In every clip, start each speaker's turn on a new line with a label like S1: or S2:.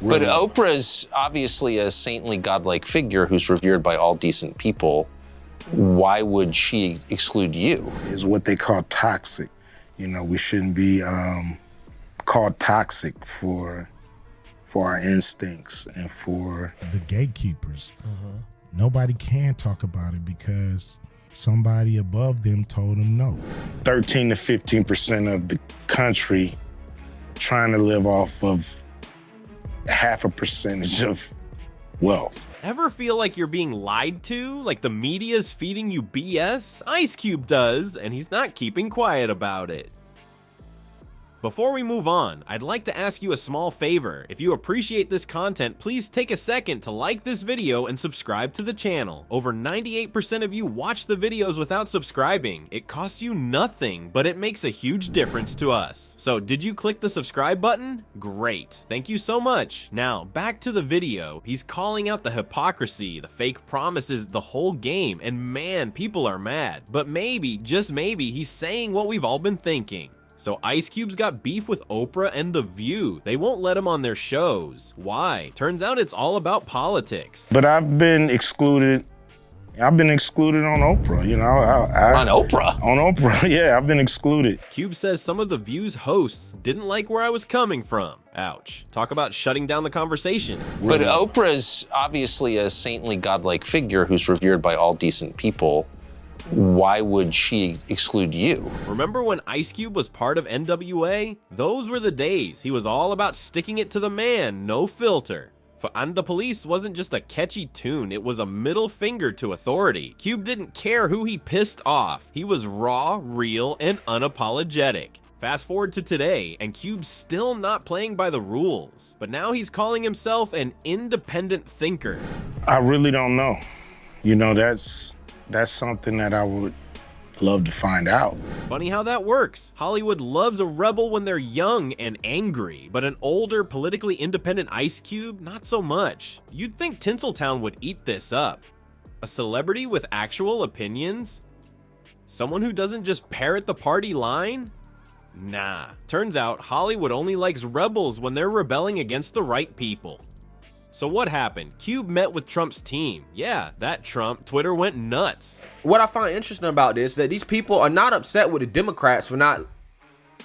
S1: But Oprah's obviously a saintly, godlike figure who's revered by all decent people. Why would she exclude you?
S2: Is what they call toxic. You know, we shouldn't be called toxic for our instincts and for
S3: the gatekeepers. Nobody can talk about it because somebody above them told them no.
S2: 13 to 15% of the country trying to live off of half a percentage of wealth.
S4: Ever feel like you're being lied to? Like the media's feeding you BS? Ice Cube does, and he's not keeping quiet about it. Before we move on, I'd like to ask you a small favor. If you appreciate this content, please take a second to like this video and subscribe to the channel. Over 98% of you watch the videos without subscribing. It costs you nothing, but it makes a huge difference to us. So did you click the subscribe button? Great, thank you so much. Now, back to the video. He's calling out the hypocrisy, the fake promises, the whole game, and man, people are mad. But maybe, just maybe, he's saying what we've all been thinking. So Ice Cube's got beef with Oprah and The View. They won't let him on their shows. Why? Turns out it's all about politics.
S2: But I've been excluded. I've been excluded on Oprah, you know.
S1: On Oprah?
S2: On Oprah, yeah, I've been excluded.
S4: Cube says some of The View's hosts didn't like where I was coming from. Ouch. Talk about shutting down the conversation.
S1: But Oprah's obviously a saintly, godlike figure who's revered by all decent people. Why would she exclude you?
S4: Remember when Ice Cube was part of NWA? Those were the days. He was all about sticking it to the man, no filter. For And the Police wasn't just a catchy tune, it was a middle finger to authority. Cube didn't care who he pissed off. He was raw, real, and unapologetic. Fast forward to today, and Cube's still not playing by the rules. But now he's calling himself an independent thinker.
S2: I really don't know. You know, that's something that I would love to find out.
S4: Funny how that works. Hollywood loves a rebel when they're young and angry, but an older, politically independent Ice Cube, not so much. You'd think Tinseltown would eat this up. A celebrity with actual opinions? Someone who doesn't just parrot the party line? Nah. Turns out Hollywood only likes rebels when they're rebelling against the right people. So what happened? Cube met with Trump's team. Yeah, that Trump. Twitter went nuts.
S5: What I find interesting about this is that these people are not upset with the Democrats for not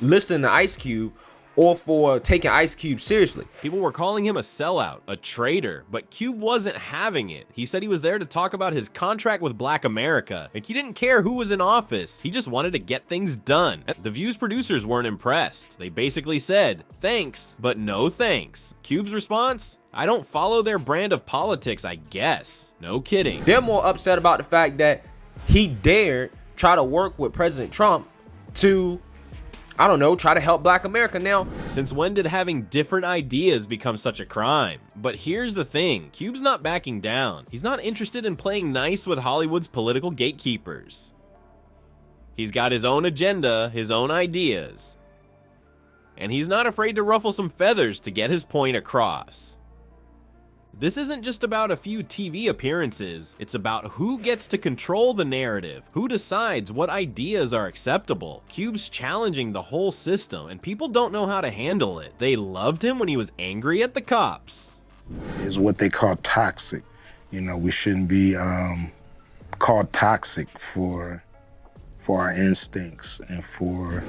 S5: listening to Ice Cube or for taking Ice Cube seriously.
S4: People were calling him a sellout, a traitor, but Cube wasn't having it. He said he was there to talk about his contract with Black America, and he didn't care who was in office. He just wanted to get things done. The View's producers weren't impressed. They basically said, thanks, but no thanks. Cube's response? I don't follow their brand of politics, I guess. No kidding.
S5: They're more upset about the fact that he dared try to work with President Trump to, I don't know, try to help Black America. Now,
S4: since when did having different ideas become such a crime? But here's the thing, Cube's not backing down. He's not interested in playing nice with Hollywood's political gatekeepers. He's got his own agenda, his own ideas. And he's not afraid to ruffle some feathers to get his point across. This isn't just about a few TV appearances, it's about who gets to control the narrative, who decides what ideas are acceptable. Cube's challenging the whole system, and people don't know how to handle it. They loved him when he was angry at the cops.
S2: Is what they call toxic. You know, we shouldn't be called toxic for our instincts and for...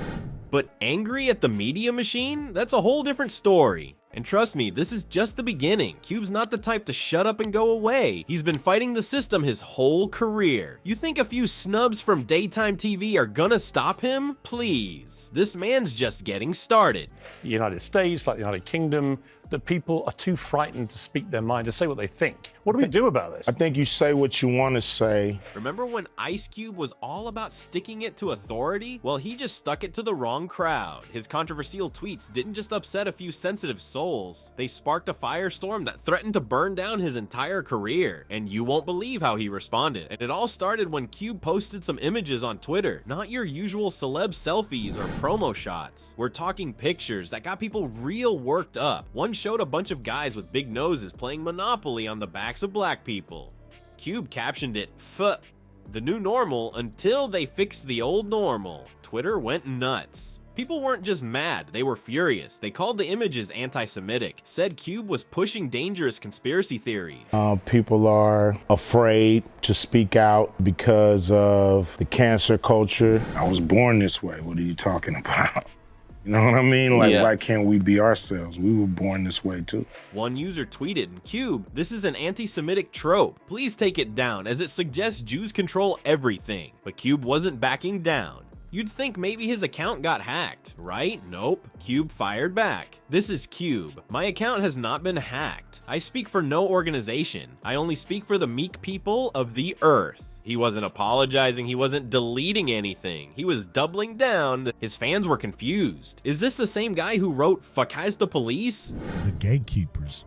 S4: But angry at the media machine? That's a whole different story. And trust me, this is just the beginning. Cube's not the type to shut up and go away. He's been fighting the system his whole career. You think a few snubs from daytime TV are gonna stop him? Please. This man's just getting started.
S6: The United States, like the United Kingdom, that people are too frightened to speak their mind, to say what they think. What do we do about this?
S2: I think you say what you want to say.
S4: Remember when Ice Cube was all about sticking it to authority? Well, he just stuck it to the wrong crowd. His controversial tweets didn't just upset a few sensitive souls. They sparked a firestorm that threatened to burn down his entire career. And you won't believe how he responded. And it all started when Cube posted some images on Twitter. Not your usual celeb selfies or promo shots. We're talking pictures that got people real worked up. One showed a bunch of guys with big noses playing Monopoly on the backs of black people. Cube captioned it, the new normal until they fix the old normal. Twitter went nuts. People weren't just mad, they were furious. They called the images anti-Semitic, said Cube was pushing dangerous conspiracy theories.
S2: People are afraid to speak out because of the cancer culture. I was born this way. What are you talking about? You know what I mean? Like,
S1: Yeah.
S2: Why can't we be ourselves? We were born this way too.
S4: One user tweeted, "Cube, this is an anti-Semitic trope. Please take it down as it suggests Jews control everything." But Cube wasn't backing down. You'd think maybe his account got hacked, right? Nope. Cube fired back. "This is Cube. My account has not been hacked. I speak for no organization. I only speak for the meek people of the earth." He wasn't apologizing, he wasn't deleting anything. He was doubling down. His fans were confused. Is this the same guy who wrote "Fuck the police"?
S3: The gatekeepers.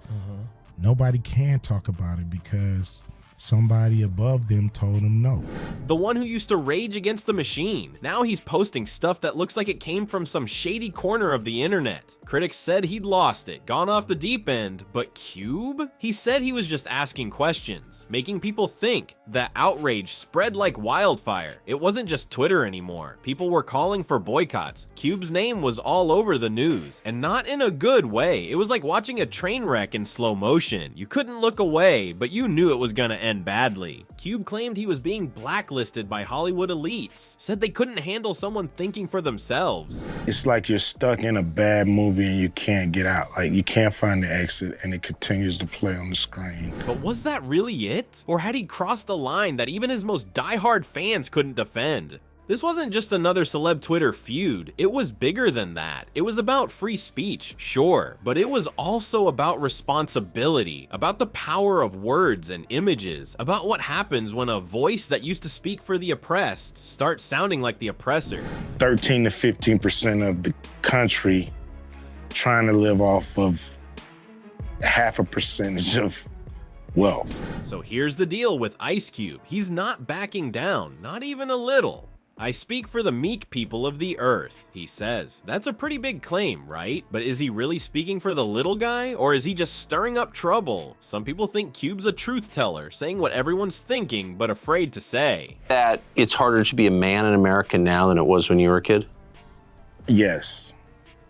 S3: Nobody can talk about it because somebody above them told them no.
S4: The one who used to rage against the machine. Now he's posting stuff that looks like it came from some shady corner of the internet. Critics said he'd lost it, gone off the deep end, but Cube? He said he was just asking questions, making people think. The outrage spread like wildfire. It wasn't just Twitter anymore. People were calling for boycotts. Cube's name was all over the news, and not in a good way. It was like watching a train wreck in slow motion. You couldn't look away, but you knew it was gonna end badly. Cube claimed he was being blacklisted by Hollywood elites, said they couldn't handle someone thinking for themselves.
S2: It's like you're stuck in a bad movie and you can't get out. Like, you can't find the exit and it continues to play on the screen.
S4: But was that really it? Or had he crossed a line that even his most diehard fans couldn't defend? This wasn't just another celeb Twitter feud, it was bigger than that. It was about free speech, sure, but it was also about responsibility, about the power of words and images, about what happens when a voice that used to speak for the oppressed starts sounding like the oppressor.
S2: 13 to 15% of the country trying to live off of half a percentage of wealth.
S4: So here's the deal with Ice Cube. He's not backing down, not even a little. "I speak for the meek people of the earth," he says. That's a pretty big claim, right? But is he really speaking for the little guy, or is he just stirring up trouble? Some people think Cube's a truth teller, saying what everyone's thinking but afraid to say.
S1: That it's harder to be a man in America now than it was when you were a kid?
S2: Yes,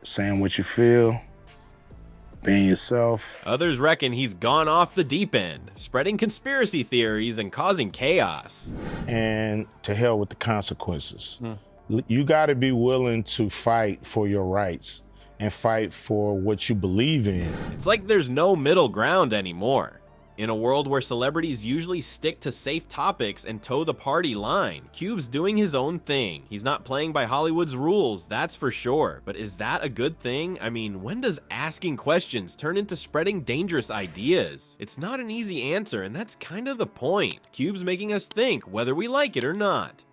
S2: saying what you feel, being yourself.
S4: Others reckon he's gone off the deep end, spreading conspiracy theories and causing chaos.
S2: And to hell with the consequences. You got to be willing to fight for your rights and fight for what you believe in.
S4: It's like there's no middle ground anymore. In a world where celebrities usually stick to safe topics and toe the party line, Cube's doing his own thing. He's not playing by Hollywood's rules, that's for sure. But is that a good thing? I mean, when does asking questions turn into spreading dangerous ideas? It's not an easy answer, and that's kind of the point. Cube's making us think, whether we like it or not.